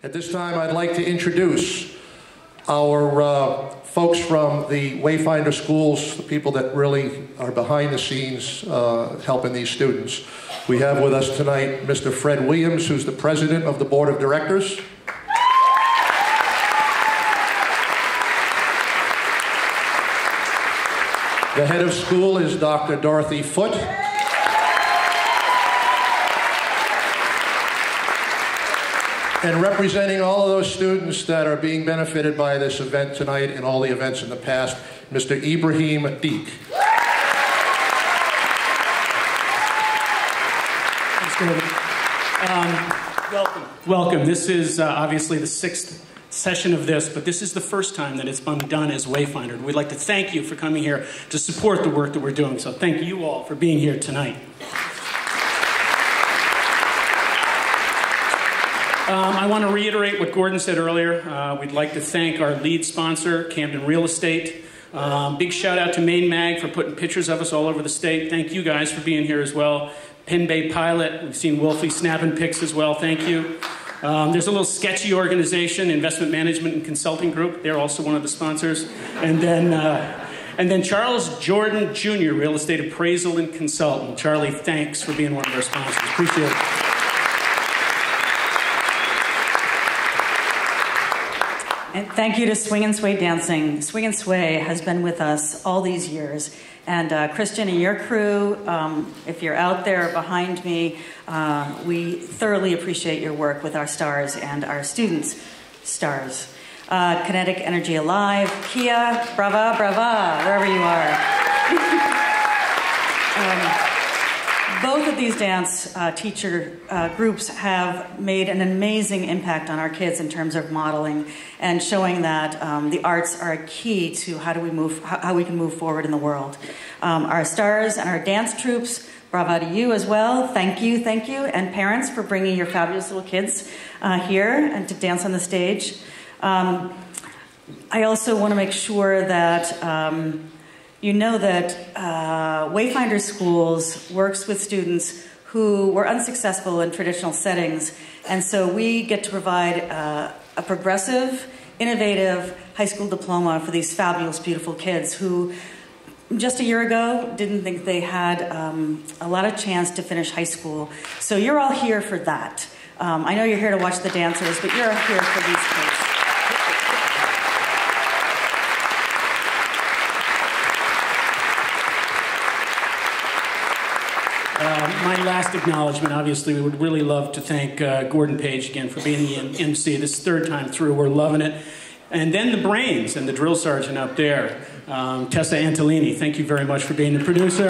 At this time, I'd like to introduce our folks from the Wayfinder schools, the people that really are behind the scenes helping these students. We have with us tonight Mr. Fred Williams, who's the president of the board of directors. The head of school is Dr. Dorothy Foote. And representing all of those students that are being benefited by this event tonight and all the events in the past, Mr. Ibrahim Deek. Welcome. This is obviously the 6th session of this, but this is the first time that it's been done as Wayfinder. We'd like to thank you for coming here to support the work that we're doing. So thank you all for being here tonight. I want to reiterate what Gordon said earlier. We'd like to thank our lead sponsor, Camden Real Estate. Big shout out to Maine Mag for putting pictures of us all over the state. Thank you guys for being here as well. Penn Bay Pilot, we've seen Wolfie snapping pics as well. Thank you. There's a little sketchy organization, Investment Management and Consulting Group. They're also one of the sponsors. And then Charles Jordan Jr., Real Estate Appraisal and Consultant. Charlie, thanks for being one of our sponsors. Appreciate it. And thank you to Swing and Sway Dancing. Swing and Sway has been with us all these years. And Christian and your crew, if you're out there behind me, we thoroughly appreciate your work with our stars and our students' stars. Kinetic Energy Alive, Kia, brava, brava, wherever you are. Both of these dance teacher groups have made an amazing impact on our kids in terms of modeling and showing that the arts are a key to how we can move forward in the world. Our stars and our dance troops, bravo to you as well. Thank you, and parents for bringing your fabulous little kids here and to dance on the stage. I also want to make sure that you know that Wayfinder Schools works with students who were unsuccessful in traditional settings, and so we get to provide a progressive, innovative high school diploma for these fabulous, beautiful kids who just a year ago didn't think they had a lot of chance to finish high school. So you're all here for that. I know you're here to watch the dancers, but you're here for these kids. My last acknowledgement, obviously, we would really love to thank Gordon Page again for being the MC. This is third time through. We're loving it. And then the brains and the drill sergeant up there, Tessa Antolini. Thank you very much for being the producer.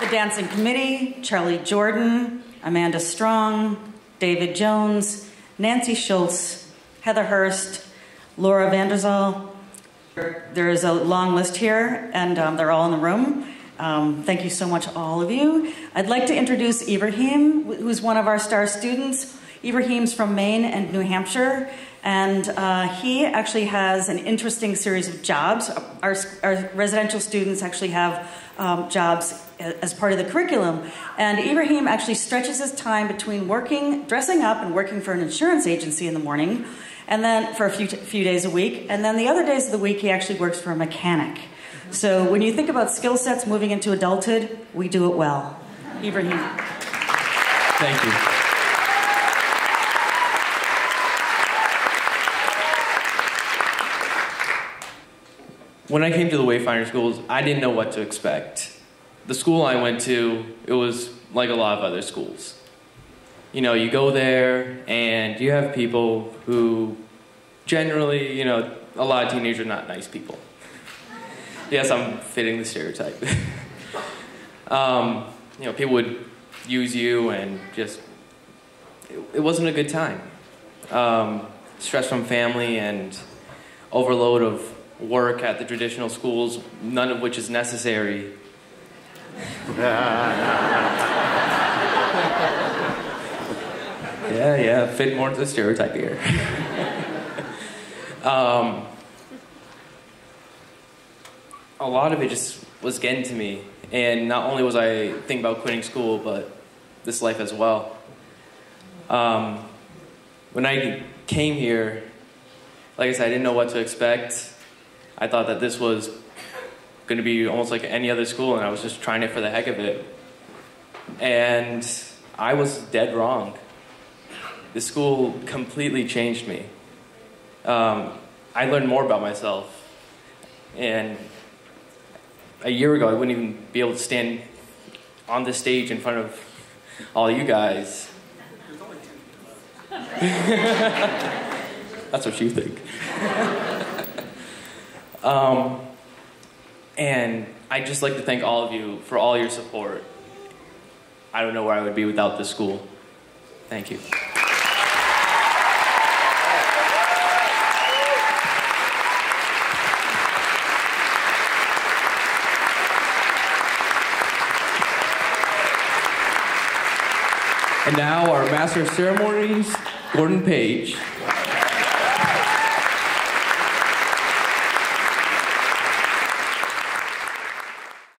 The dancing committee, Charlie Jordan, Amanda Strong, David Jones, Nancy Schultz, Heather Hurst, Laura Vanderzal. There is a long list here, and they're all in the room. Thank you so much, all of you. I'd like to introduce Ibrahim, who's one of our star students. Ibrahim's from Maine and New Hampshire, and he actually has an interesting series of jobs. Our residential students actually have jobs as part of the curriculum, and Ibrahim actually stretches his time between dressing up and working for an insurance agency in the morning, and then for a few days a week, and then the other days of the week he actually works for a mechanic. So when you think about skill sets moving into adulthood, we do it well. Ibrahim. Thank you. When I came to the Wayfinder schools, I didn't know what to expect. The school I went to, it was like a lot of other schools. You know, you go there and you have people who generally, you know, a lot of teenagers are not nice people. Yes, I'm fitting the stereotype. You know, people would use you and just, it wasn't a good time. Stress from family and overload of work at the traditional schools, none of which is necessary. Yeah, fit more to the stereotype here. A lot of it just was getting to me, And not only was I thinking about quitting school, but this life as well. When I came here, like I said, I didn't know what to expect. I thought that this was going to be almost like any other school, and I was just trying it for the heck of it. And I was dead wrong. This school completely changed me. I learned more about myself. And a year ago, I wouldn't even be able to stand on the stage in front of all you guys. That's what you think. And I'd just like to thank all of you for all your support. I don't know where I would be without this school. Thank you. And now our Master of Ceremonies, Gordon Page.